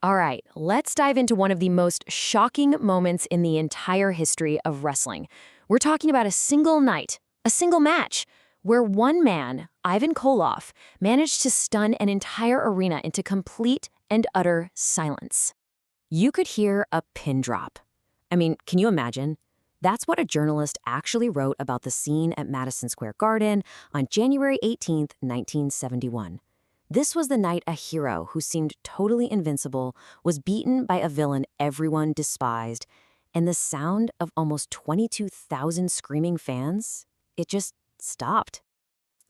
All right, let's dive into one of the most shocking moments in the entire history of wrestling. We're talking about a single night, a single match, where one man, Ivan Koloff, managed to stun an entire arena into complete and utter silence. You could hear a pin drop. I mean, can you imagine? That's what a journalist actually wrote about the scene at Madison Square Garden on January 18th, 1971. This was the night a hero who seemed totally invincible was beaten by a villain everyone despised, and the sound of almost 22,000 screaming fans, it just stopped.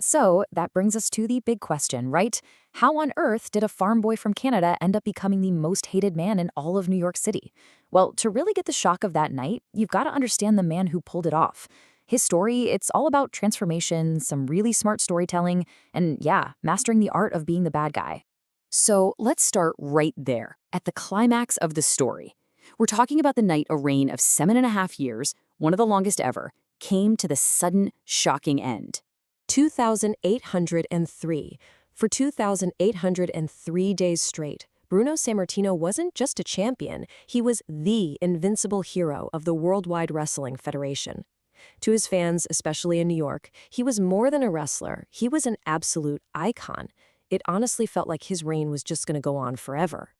So that brings us to the big question, right? How on earth did a farm boy from Canada end up becoming the most hated man in all of New York City? Well, to really get the shock of that night, you've got to understand the man who pulled it off. His story, it's all about transformation, some really smart storytelling, and yeah, mastering the art of being the bad guy. So let's start right there, at the climax of the story. We're talking about the night a reign of 7.5 years, one of the longest ever, came to the sudden, shocking end. 2,803. For 2,803 days straight, Bruno Sammartino wasn't just a champion, he was the invincible hero of the Worldwide Wrestling Federation. To his fans, especially in New York, he was more than a wrestler, he was an absolute icon. It honestly felt like his reign was just going to go on forever.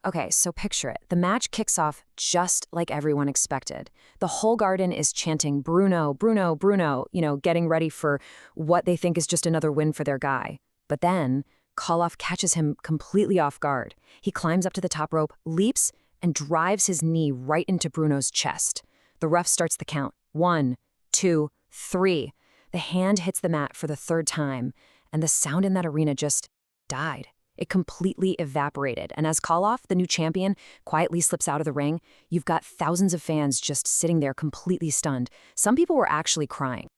Okay, so picture it. The match kicks off just like everyone expected. The whole garden is chanting, Bruno, Bruno, Bruno, getting ready for what they think is just another win for their guy. But then, Koloff catches him completely off guard. He climbs up to the top rope, leaps, and drives his knee right into Bruno's chest. The ref starts the count. 1, 2, 3. The hand hits the mat for the third time, and the sound in that arena just died. It completely evaporated, and as Koloff, the new champion, quietly slips out of the ring, you've got thousands of fans just sitting there completely stunned. Some people were actually crying.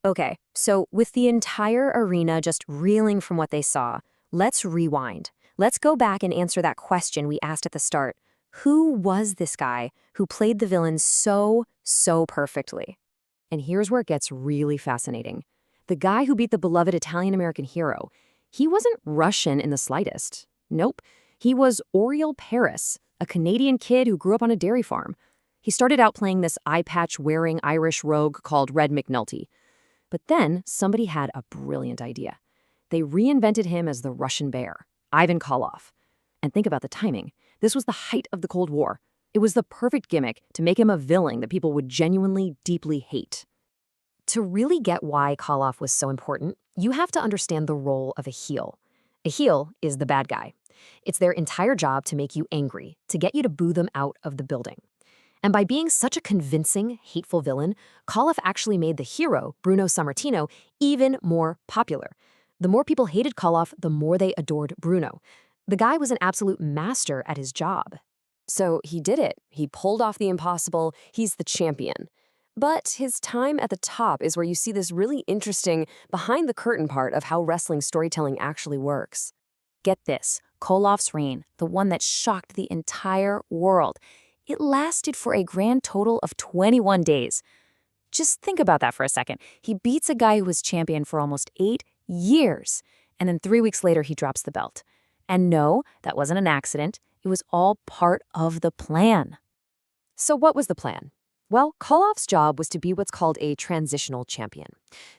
Okay, so with the entire arena just reeling from what they saw, let's rewind. Let's go back and answer that question we asked at the start. Who was this guy who played the villain so perfectly? And here's where it gets really fascinating. The guy who beat the beloved Italian-American hero, he wasn't Russian in the slightest. Nope. He was Oriel Paris, a Canadian kid who grew up on a dairy farm. He started out playing this eye-patch-wearing Irish rogue called Red McNulty. But then somebody had a brilliant idea. They reinvented him as the Russian bear, Ivan Koloff. And think about the timing. This was the height of the Cold War. It was the perfect gimmick to make him a villain that people would genuinely, deeply hate. To really get why Koloff was so important, you have to understand the role of a heel. A heel is the bad guy. It's their entire job to make you angry, to get you to boo them out of the building. And by being such a convincing, hateful villain, Koloff actually made the hero, Bruno Sammartino, even more popular. The more people hated Koloff, the more they adored Bruno. The guy was an absolute master at his job. So he did it. He pulled off the impossible. He's the champion. But his time at the top is where you see this really interesting behind-the-curtain part of how wrestling storytelling actually works. Get this, Koloff's reign, the one that shocked the entire world, it lasted for a grand total of 21 days. Just think about that for a second. He beats a guy who was champion for almost 8 years, and then 3 weeks later he drops the belt. And no, that wasn't an accident. It was all part of the plan. So what was the plan? Well, Koloff's job was to be what's called a transitional champion.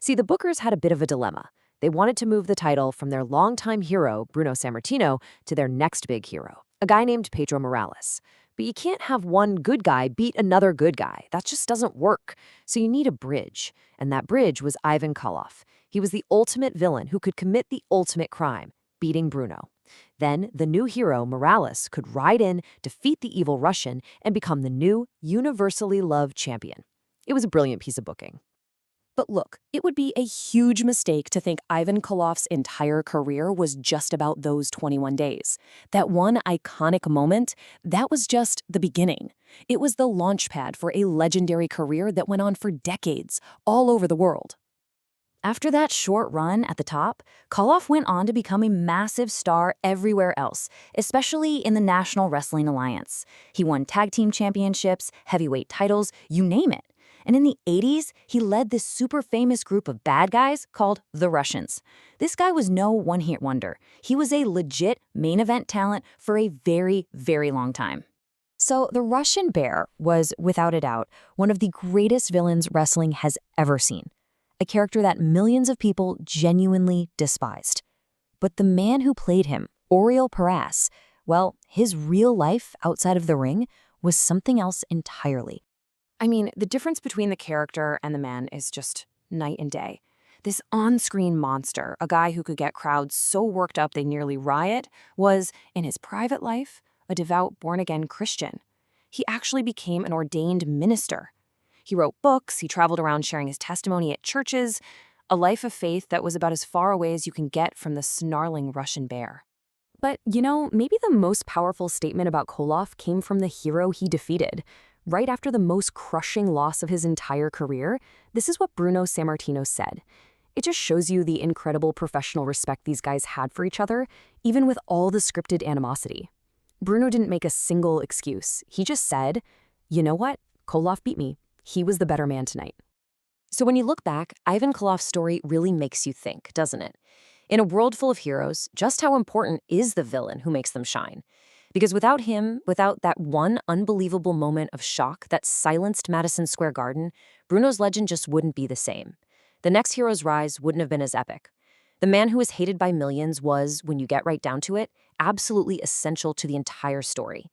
See, the bookers had a bit of a dilemma. They wanted to move the title from their longtime hero, Bruno Sammartino, to their next big hero, a guy named Pedro Morales. But you can't have one good guy beat another good guy. That just doesn't work. So you need a bridge. And that bridge was Ivan Koloff. He was the ultimate villain who could commit the ultimate crime, beating Bruno. Then the new hero, Morales, could ride in, defeat the evil Russian, and become the new, universally loved champion. It was a brilliant piece of booking. But look, it would be a huge mistake to think Ivan Koloff's entire career was just about those 21 days. That one iconic moment, that was just the beginning. It was the launchpad for a legendary career that went on for decades, all over the world. After that short run at the top, Koloff went on to become a massive star everywhere else, especially in the National Wrestling Alliance. He won tag team championships, heavyweight titles, you name it. And in the 80s, he led this super famous group of bad guys called the Russians. This guy was no one-hit wonder. He was a legit main event talent for a very, very long time. So the Russian Bear was, without a doubt, one of the greatest villains wrestling has ever seen. A character that millions of people genuinely despised. But the man who played him, Oriol Paras, well, his real life outside of the ring was something else entirely. I mean, the difference between the character and the man is just night and day. This on-screen monster, a guy who could get crowds so worked up they nearly riot, was, in his private life, a devout born-again Christian. He actually became an ordained minister. He wrote books, he traveled around sharing his testimony at churches, a life of faith that was about as far away as you can get from the snarling Russian bear. But, maybe the most powerful statement about Koloff came from the hero he defeated. Right after the most crushing loss of his entire career, this is what Bruno Sammartino said. It just shows you the incredible professional respect these guys had for each other, even with all the scripted animosity. Bruno didn't make a single excuse. He just said, you know what? Koloff beat me. He was the better man tonight. So when you look back, Ivan Koloff's story really makes you think, doesn't it? In a world full of heroes, just how important is the villain who makes them shine? Because without him, without that one unbelievable moment of shock that silenced Madison Square Garden, Bruno's legend just wouldn't be the same. The next hero's rise wouldn't have been as epic. The man who was hated by millions was, when you get right down to it, absolutely essential to the entire story.